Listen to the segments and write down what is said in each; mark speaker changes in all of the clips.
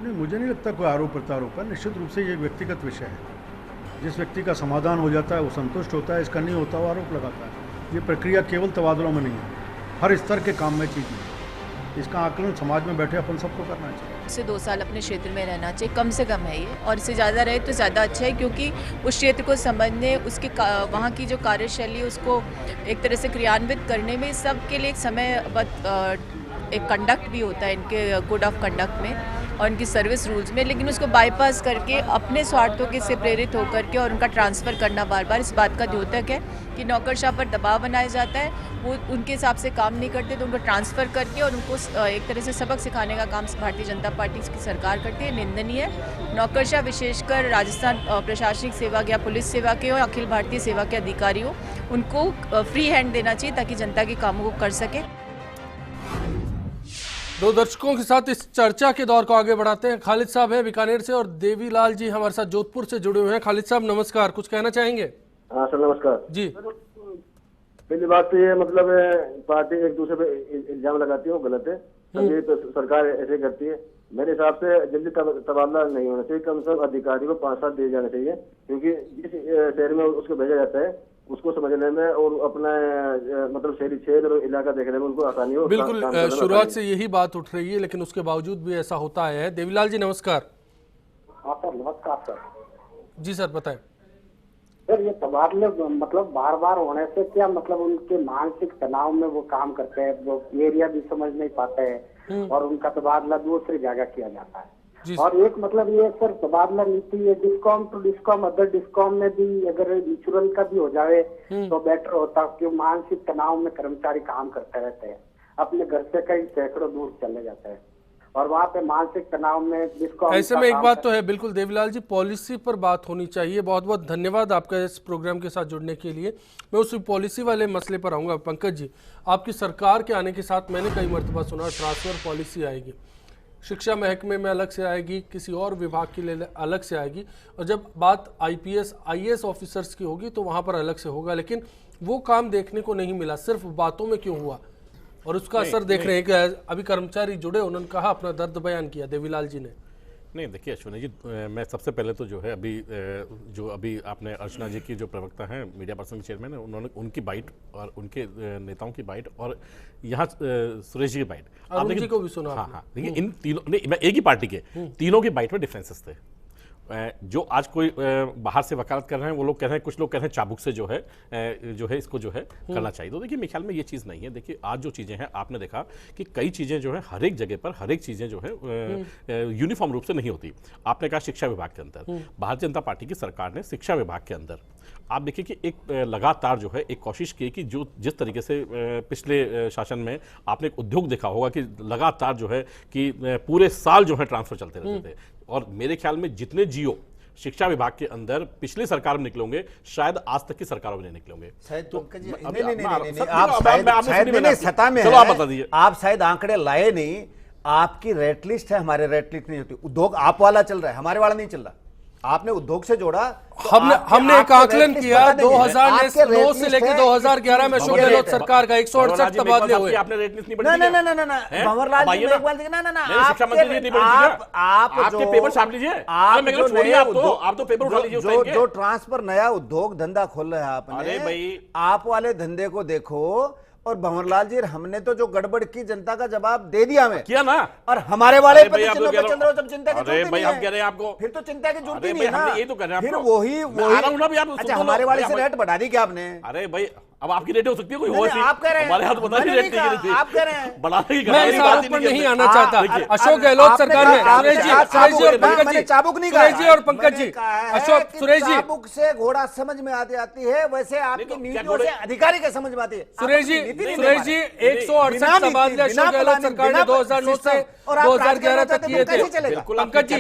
Speaker 1: नहीं, मुझे नहीं लगता कोई आरोप प्रत्यारोप है। निश्चित रूप से ये एक व्यक्तिगत विषय है। जिस व्यक्ति का समाधान हो जाता है वो संतुष्ट होता है, इसका नहीं होता वो आरोप लगाता है। ये प्रक्रिया केवल तबादलों में नहीं है, हर स्तर के काम में चीज़ है। इसका आकलन समाज में बैठे अपन सबको करना चाहिए।
Speaker 2: से 2 साल अपने क्षेत्र में रहना चाहिए, कम से कम है ये, और इससे ज़्यादा रहे तो ज़्यादा अच्छा है, क्योंकि उस क्षेत्र को समझने, उसकी वहाँ की जो कार्यशैली उसको एक तरह से क्रियान्वित करने में सबके लिए एक समय एक कंडक्ट भी होता है इनके कोड ऑफ कंडक्ट में और इनकी सर्विस रूल्स में, लेकिन उसको बाईपास करके अपने स्वार्थों के से प्रेरित होकर के और उनका ट्रांसफ़र करना बार बार, इस बात का द्योतक है कि नौकरशाह पर दबाव बनाया जाता है, वो उनके हिसाब से काम नहीं करते तो उनको ट्रांसफ़र करके और उनको एक तरह से सबक सिखाने का काम भारतीय जनता पार्टी की सरकार करती है। निंदनीय है। नौकरशाह विशेषकर राजस्थान प्रशासनिक सेवा या पुलिस सेवा के हो, अखिल भारतीय सेवा के अधिकारी हो, उनको फ्री हैंड देना चाहिए ताकि जनता के कामों को कर सके।
Speaker 3: दो दर्शकों के साथ इस चर्चा के दौर को आगे बढ़ाते हैं। खालिद साहब हैं बीकानेर से और देवीलाल जी हमारे साथ जोधपुर से जुड़े हुए हैं। खालिद साहब नमस्कार, कुछ कहना चाहेंगे?
Speaker 4: हाँ सर नमस्कार
Speaker 3: जी।
Speaker 4: पहली बात तो ये मतलब पार्टी एक दूसरे पे इल्जाम लगाती है, वो गलत है। तभी तो सरकार ऐसे करती है। मेरे हिसाब से जल्दी तबादला नहीं होना चाहिए, कम से कम अधिकारी को 5 साल दिए जाने चाहिए, क्योंकि जिस शहर में उसको भेजा जाता है उसको समझने में और अपना मतलब शहरी क्षेत्र और इलाका देखने में उनको आसानी हो।
Speaker 3: बिल्कुल, शुरुआत से यही बात उठ रही है, लेकिन उसके बावजूद भी ऐसा होता है। देवीलाल जी नमस्कार।
Speaker 5: हाँ सर नमस्कार सर।
Speaker 3: जी सर बताएं।
Speaker 5: सर ये तबादले मतलब बार बार होने से क्या मतलब उनके मानसिक तनाव में वो काम करते हैं, वो एरिया भी समझ नहीं पाते हैं और उनका तबादला दूसरी जगह किया जाता है। और एक मतलब ये सर तबादला नीति है discom to discom, other discom में भी अगर इंश्योरेंस का भी हो जाए तो बेटर होता, क्योंकि मानसिक तनाव में कर्मचारी काम करते रहते हैं, अपने घर से कई सैकड़ों दूर चले जाते हैं और वहाँ पे मानसिक तनाव में डिस्कॉम।
Speaker 3: ऐसे में एक बात तो है, बिल्कुल देवीलाल जी, पॉलिसी पर बात होनी चाहिए। बहुत बहुत धन्यवाद आपका इस प्रोग्राम के साथ जुड़ने के लिए। मैं उस पॉलिसी वाले मसले पर आऊँगा। पंकज जी, आपकी सरकार के आने के साथ मैंने कई मरतबा सुना ट्रांसफर पॉलिसी आएगी, शिक्षा महकमे में अलग से आएगी, किसी और विभाग के लिए अलग से आएगी, और जब बात IPS IAS ऑफिसर्स की होगी तो वहाँ पर अलग से होगा। लेकिन वो काम देखने को नहीं मिला, सिर्फ बातों में क्यों हुआ, और उसका असर देख रहे हैं कि अभी कर्मचारी जुड़े, उन्होंने कहा, अपना दर्द बयान किया देवीलाल जी ने।
Speaker 6: नहीं देखिए अश्विनी जी, मैं सबसे पहले तो जो है अभी आपने अर्चना जी की जो प्रवक्ता हैं, मीडिया पर्सन के चेयरमैन है, उन्होंने उनकी बाइट और उनके नेताओं की बाइट और यहाँ सुरेश जी की बाइट,
Speaker 3: आप देखिए को भी सुना।
Speaker 6: हाँ, देखिए इन तीनों नहीं, मैं एक ही पार्टी के तीनों की बाइट में डिफरेंसेस थे। जो आज कोई बाहर से वकालत कर रहे हैं वो लोग कह रहे हैं, कुछ लोग कह रहे हैं चाबुक से जो है इसको जो है करना चाहिए। तो देखिए मेरे ख्याल में ये चीज़ नहीं है। देखिए आज जो चीज़ें हैं, आपने देखा कि कई चीज़ें जो है हर एक जगह पर हर एक चीज़ें जो है यूनिफॉर्म रूप से नहीं होती। आपने कहा शिक्षा विभाग के अंदर, भारतीय जनता पार्टी की सरकार ने शिक्षा विभाग के अंदर आप देखिए कि एक लगातार जो है एक कोशिश की कि जो जिस तरीके से पिछले शासन में आपने एक उद्योग देखा होगा कि लगातार जो है कि पूरे साल जो है ट्रांसफर चलते रहते थे, और मेरे ख्याल में जितने जियो शिक्षा विभाग के अंदर पिछली सरकार में निकले होंगे शायद आज तक की सरकारों में नहीं निकले होंगे।
Speaker 7: चलो आप बता दीजिए। आप शायद आंकड़े लाए नहीं, आपकी रेट लिस्ट है, हमारे रेट लिस्ट नहीं होती। उद्योग आप वाला चल रहा है, हमारे वाला नहीं चल रहा। आपने उद्योग से जोड़ा,
Speaker 3: तो हमने एक आकलन किया 2009 से लेकर 2011 में अशोक गहलोत सरकार का 168 तबादले हुए।
Speaker 6: आपने रेट लिस्ट नहीं बढ़ी?
Speaker 7: ना भंवरलाल जी एक बात ना,
Speaker 6: शिक्षा मंत्री जी नहीं बढ़ी? आपके पेपर छाप लीजिए। आप तो पेपर उठा लीजिए।
Speaker 7: जो ट्रांसफर नया उद्योग धंधा खोल रहे हैं आपने,
Speaker 6: अरे भाई
Speaker 7: आप वाले धंधे को देखो। और भंवरलाल जी, हमने तो जो गड़बड़ की जनता का जवाब दे दिया हमें
Speaker 6: किया ना,
Speaker 7: और हमारे वाले
Speaker 6: चिंता की जरूरत
Speaker 7: नहीं है।
Speaker 6: आपको
Speaker 7: फिर तो चिंता की जरूरत नहीं है ना।
Speaker 6: यही तो कर रहे हैं,
Speaker 7: फिर वही अच्छा, हमारे वाले से रेट बढ़ा दी क्या आपने?
Speaker 6: अरे भाई अब आपकी रेट हो सकती है, कोई
Speaker 7: हो
Speaker 6: आप कह रहे हैं, हमारे हाथ बता नहीं रेट थी,
Speaker 7: आप कह रहे हैं
Speaker 6: बढ़ाने की
Speaker 3: मैं इस आरोप पर नहीं आना चाहता। अशोक गहलोत सरकार में सुरेश जी और पंकज जी,
Speaker 7: चाबुक नहीं
Speaker 3: सुरेश जी और पंकज जी, अशोक सुरेश जी,
Speaker 7: चाबुक से घोड़ा समझ में आती है, वैसे आपकी नीतियों से अधिकारी के समझ में आती है।
Speaker 3: सुरेश जी 168 तबादले अशोक गहलोत सरकार ने 2009 से 2011 तक किए थे।
Speaker 6: पंकज जी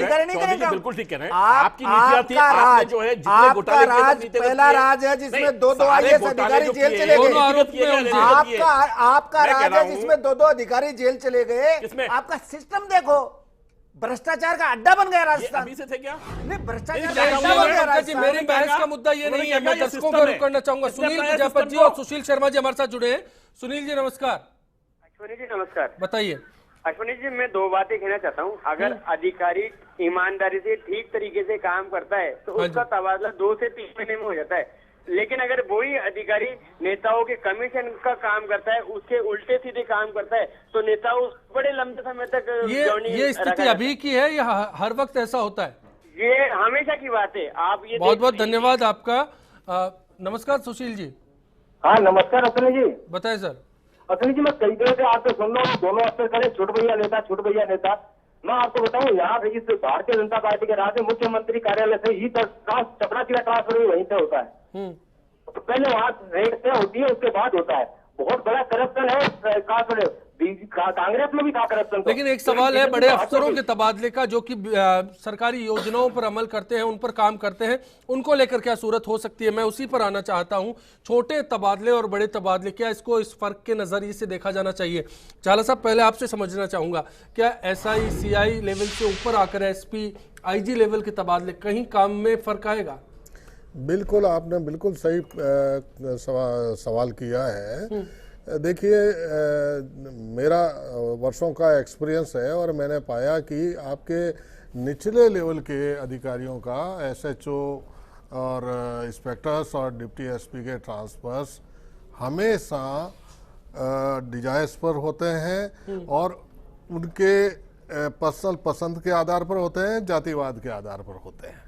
Speaker 6: बिल्कुल ठीक कह रहे हैं। आपकी
Speaker 7: नीतियां थी, आपने जो है जितने घोटाले पहला राज है जिसमें 2-2 IAS अधिकारी जेल चले गए। आपका राज है जिसमें 2-2 अधिकारी जेल चले गए। आपका सिस्टम देखो, भ्रष्टाचार का अड्डा बन गया राजस्थान।
Speaker 6: अभी से थे क्या?
Speaker 7: नहीं, भ्रष्टाचार का अड्डा बन गया राजस्थान।
Speaker 3: मेरे बहस का मुद्दा ये नहीं है, मैं दर्शकों को रुक करना चाहूंगा। सुनील प्रजापति जी और सुशील शर्मा जी हमारे साथ जुड़े हैं। सुनील जी नमस्कार।
Speaker 8: जी नमस्कार।
Speaker 3: बताइए।
Speaker 8: अश्विनी जी, मैं 2 बातें कहना चाहता हूँ। अगर अधिकारी ईमानदारी से ठीक तरीके से काम करता है तो उसका तबादला 2 से 3 महीने में हो जाता है। लेकिन अगर वही अधिकारी नेताओं के कमीशन का काम करता है, उसके उल्टे सीधे काम करता है, तो नेताओं बड़े लंबे समय तक
Speaker 3: ये स्थिति अभी की है या हर वक्त ऐसा होता है?
Speaker 8: ये हमेशा की बात है। आप ये
Speaker 3: बहुत बहुत धन्यवाद आपका। नमस्कार सुशील जी।
Speaker 9: हाँ नमस्कार अश्विनी जी।
Speaker 3: बताएं सर।
Speaker 9: अश्विनी जी, मैं कई दिनों से आपसे सुन रहा हूँ, दोनों अफसर करे छुट भैया नेता, छुट भैया नेता। मैं आपको बताऊं, यहाँ पे इस भारतीय जनता पार्टी के राज्य मुख्यमंत्री कार्यालय से ही चपड़ा चिड़ा ट्रांसफर भी वहीं से होता है। तो पहले वहाँ रेट तय होती है, उसके बाद होता है। बहुत बड़ा करप्शन है कांग्रेस में भी था करप्शन।
Speaker 3: लेकिन एक सवाल है बड़े अफसरों के तबादले का, जो कि सरकारी योजनाओं पर अमल करते हैं, उन पर काम करते हैं, उनको लेकर क्या सूरत हो सकती है? मैं उसी पर आना चाहता हूं। छोटे तबादले और बड़े तबादले, क्या इसको इस फर्क के नजरिए से देखा जाना चाहिए? चाला साहब, पहले आपसे समझना चाहूंगा, क्या SI CI लेवल से ऊपर आकर SP IG लेवल के तबादले कहीं काम में फर्क आएगा?
Speaker 10: बिल्कुल, आपने बिल्कुल सही सवाल किया है। देखिए, मेरा वर्षों का एक्सपीरियंस है और मैंने पाया कि आपके निचले लेवल के अधिकारियों का SHO और इंस्पेक्टर्स और डिप्टी SP के ट्रांसफर्स हमेशा डिजायर्स पर होते हैं और उनके पर्सनल पसंद के आधार पर होते हैं, जातिवाद के आधार पर होते हैं।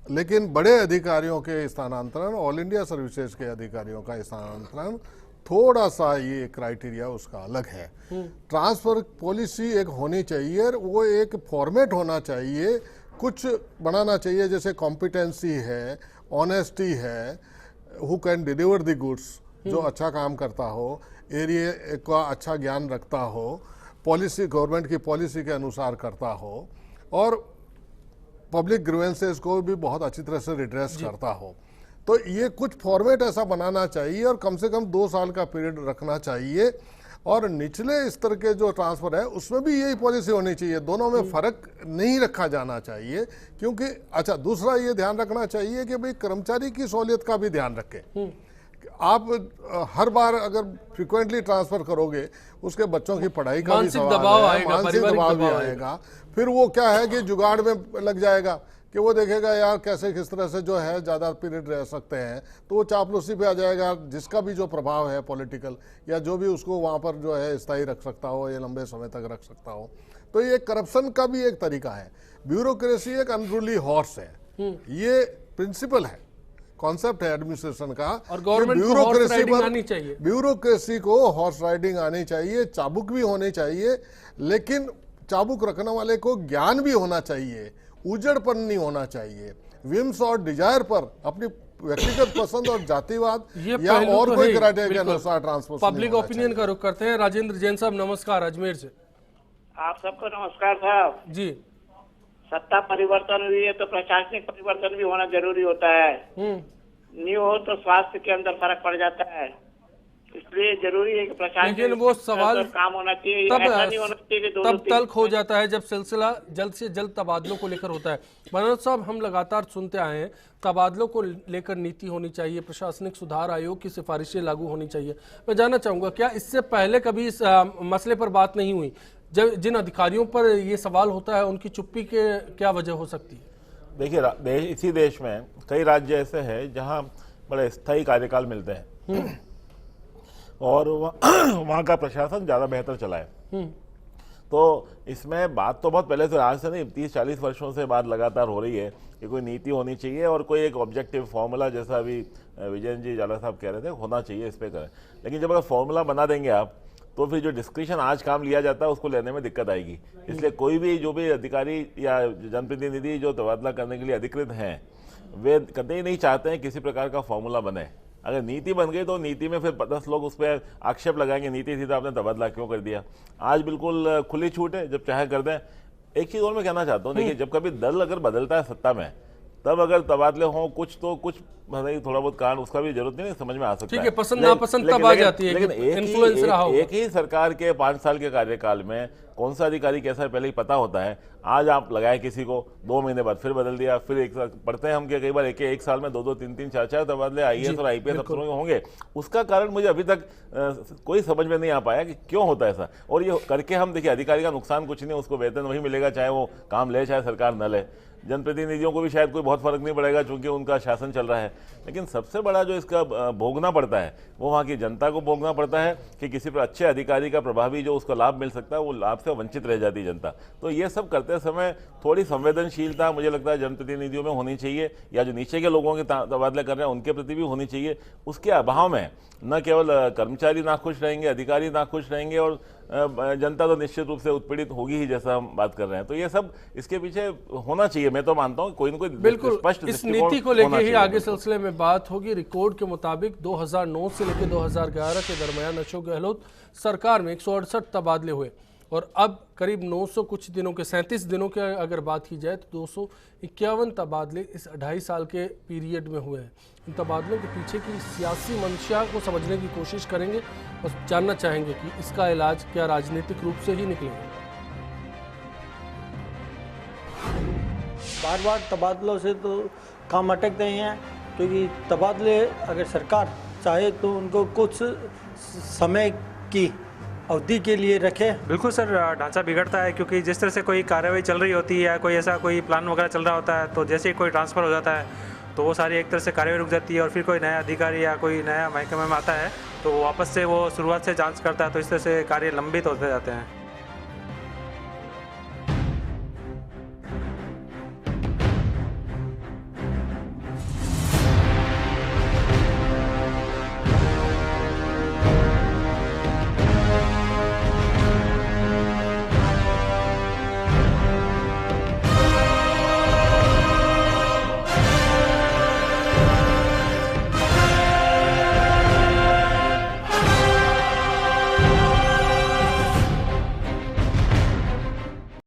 Speaker 10: लेकिन बड़े अधिकारियों के स्थानांतरण, ऑल इंडिया सर्विसेज के अधिकारियों का स्थानांतरण, थोड़ा सा ये क्राइटेरिया उसका अलग है। ट्रांसफर पॉलिसी एक होनी चाहिए और वो एक फॉर्मेट होना चाहिए, कुछ बनाना चाहिए, जैसे कॉम्पिटेंसी है, ऑनेस्टी है, who can deliver the goods, जो अच्छा काम करता हो, एरिया का अच्छा ज्ञान रखता हो, पॉलिसी गवर्नमेंट की पॉलिसी के अनुसार करता हो और पब्लिक ग्रीवेंसेस को भी बहुत अच्छी तरह से रिड्रेस करता हो। तो ये कुछ फॉर्मेट ऐसा बनाना चाहिए और कम से कम 2 साल का पीरियड रखना चाहिए। और निचले स्तर के जो ट्रांसफर है उसमें भी यही पॉलिसी होनी चाहिए, दोनों में फर्क नहीं रखा जाना चाहिए। क्योंकि अच्छा, दूसरा ये ध्यान रखना चाहिए कि भाई कर्मचारी की सहूलियत का भी ध्यान रखें। आप हर बार अगर फ्रिक्वेंटली ट्रांसफर करोगे, उसके बच्चों की पढ़ाई का भी सवाल है, मानसिक दबाव भी आएगा। फिर वो क्या है कि जुगाड़ में लग जाएगा कि वो देखेगा यार कैसे किस तरह से जो है ज़्यादा पीरियड रह सकते हैं, तो वो चापलूसी पे आ जाएगा, जिसका भी जो प्रभाव है पॉलिटिकल या जो भी उसको वहाँ पर जो है स्थायी रख सकता हो या लंबे समय तक रख सकता हो। तो ये करप्शन का भी एक तरीका है। ब्यूरोक्रेसी एक अनरूली हॉर्स है, ये प्रिंसिपल है, कॉन्सेप्ट है एडमिनिस्ट्रेशन का। और
Speaker 3: गवर्नमेंट को हॉर्स राइडिंग आनी चाहिए,
Speaker 10: ब्यूरोक्रेसी को हॉर्स राइडिंग आनी चाहिए, चाबुक भी होनी चाहिए, लेकिन चाबुक रखने वाले को ज्ञान भी होना चाहिए, उजड़पन नहीं होना चाहिए। विम्स और डिजायर पर अपनी व्यक्तिगत पसंद और जातिवाद या और
Speaker 3: तो
Speaker 10: कोई क्राइटेरिया के अनुसार ट्रांसफर।
Speaker 3: पब्लिक ओपिनियन का रुख करते हैं। राजेंद्र जैन साहब नमस्कार, अजमेर से।
Speaker 11: आप सबको नमस्कार साहब
Speaker 3: जी।
Speaker 11: सत्ता परिवर्तन हुई है तो प्रशासनिक परिवर्तन भी होना जरूरी होता है। नहीं हो तो स्वास्थ्य के अंदर फर्क पड़ जाता है, इसलिए जरूरी है कि प्रशासन,
Speaker 3: लेकिन वो सवाल
Speaker 11: काम होना चाहिए।
Speaker 3: तब तल्ख हो जाता है जब सिलसिला जल्द से जल्द तबादलों को लेकर होता है। मनोज साहब, हम लगातार सुनते आए हैं तबादलों को लेकर नीति होनी चाहिए, प्रशासनिक सुधार आयोग की सिफारिशें लागू होनी चाहिए। मैं जानना चाहूंगा, क्या इससे पहले कभी इस मसले पर बात नहीं हुई? जब जिन अधिकारियों पर ये सवाल होता है उनकी चुप्पी के क्या वजह हो सकती है?
Speaker 12: देखिए, इसी देश में कई राज्य ऐसे हैं जहां बड़े स्थायी कार्यकाल मिलते हैं और वहाँ का प्रशासन ज़्यादा बेहतर चला है। तो इसमें बात तो बहुत पहले से, आज से नहीं, 30-40 वर्षों से बात लगातार हो रही है कि कोई नीति होनी चाहिए और कोई एक ऑब्जेक्टिव फॉर्मूला, जैसा अभी विजयन जी जाला साहब कह रहे थे, होना चाहिए, इस पर करें। लेकिन जब अगर फॉर्मूला बना देंगे आप, तो फिर जो डिस्क्रिप्शन आज काम लिया जाता है उसको लेने में दिक्कत आएगी। इसलिए कोई भी जो भी अधिकारी या जनप्रतिनिधि जो तबादला करने के लिए अधिकृत हैं, वे कतई नहीं चाहते हैं किसी प्रकार का फॉर्मूला बने। अगर नीति बन गई तो नीति में फिर 10 लोग उस पर आक्षेप लगाएंगे, नीति थी तो आपने तबादला क्यों कर दिया। आज बिल्कुल खुली छूट है, जब चाहे कर दें। एक चीज़ और मैं कहना चाहता हूँ, देखिए, जब कभी दल अगर बदलता है सत्ता में, तब अगर तबादले हों कुछ तो कुछ भाई थोड़ा बहुत कारण उसका भी जरूरत नहीं समझ में आ सकता है।
Speaker 3: ठीक है, पसंद नापसंद तब आ जाती है,
Speaker 12: लेकिन
Speaker 3: इन्फ्लुएंस रहा होगा।
Speaker 12: एक ही सरकार के 5 साल के कार्यकाल में कौन सा अधिकारी कैसा है पहले ही पता होता है। आज आप लगाए किसी को, 2 महीने बाद फिर बदल दिया, फिर एक साल पढ़ते हैं हम कि कई बार एक साल में 2-2, 3-3, 4-4 तबादले आईएएस और आईपीएस अफसरों के होंगे। उसका कारण मुझे अभी तक कोई समझ में नहीं आ पाया कि क्यों होता है ऐसा। और ये करके हम देखिए अधिकारी का नुकसान कुछ नहीं, उसको वेतन वही मिलेगा चाहे वो काम ले चाहे सरकार न ले। जनप्रतिनिधियों को भी शायद कोई बहुत फर्क नहीं पड़ेगा क्योंकि उनका शासन चल रहा है। लेकिन सबसे बड़ा जो इसका भोगना पड़ता है वो वहाँ की जनता को भोगना पड़ता है कि किसी पर अच्छे अधिकारी का प्रभावी जो उसको लाभ मिल सकता है वो लाभ से वंचित रह जाती है जनता। तो ये सब करते समय थोड़ी संवेदनशीलता मुझे लगता है जनप्रतिनिधियों में होनी चाहिए, या जो नीचे के लोगों के तबादले कर रहे हैं उनके प्रति भी होनी चाहिए। उसके अभाव में न केवल कर्मचारी नाखुश रहेंगे, अधिकारी नाखुश रहेंगे और जनता तो निश्चित रूप से उत्पीड़ित होगी ही, जैसा हम बात कर रहे हैं। तो ये सब इसके पीछे होना चाहिए। मैं तो मानता हूँ कोई न कोई
Speaker 3: बिल्कुल
Speaker 12: स्पष्ट
Speaker 3: इस नीति को लेकर ही आगे सिलसिले में बात होगी। रिकॉर्ड के मुताबिक 2009 से लेकर 2011 के दरमियान अशोक गहलोत सरकार में 168 तबादले हुए और अब करीब 900 कुछ दिनों के 37 दिनों के अगर बात की जाए तो 251 तबादले इस 2.5 साल के पीरियड में हुए हैं। इन तबादलों के पीछे की सियासी मंशा को समझने की कोशिश करेंगे और जानना चाहेंगे कि इसका इलाज क्या राजनीतिक रूप से ही निकलेगा।
Speaker 13: बार बार तबादलों से तो काम अटकते ही हैं, क्योंकि तबादले अगर सरकार चाहे तो उनको कुछ समय की अवधि के लिए रखे।
Speaker 14: बिल्कुल सर, ढांचा बिगड़ता है क्योंकि जिस तरह से कोई कार्रवाई चल रही होती है या कोई ऐसा कोई प्लान वगैरह चल रहा होता है तो जैसे ही कोई ट्रांसफ़र हो जाता है तो वो सारी एक तरह से कार्रवाई रुक जाती है और फिर कोई नया अधिकारी या कोई नया महकमे में आता है तो वापस से वो शुरुआत से जांच करता है, तो इस तरह से कार्य लंबित होते जाते हैं।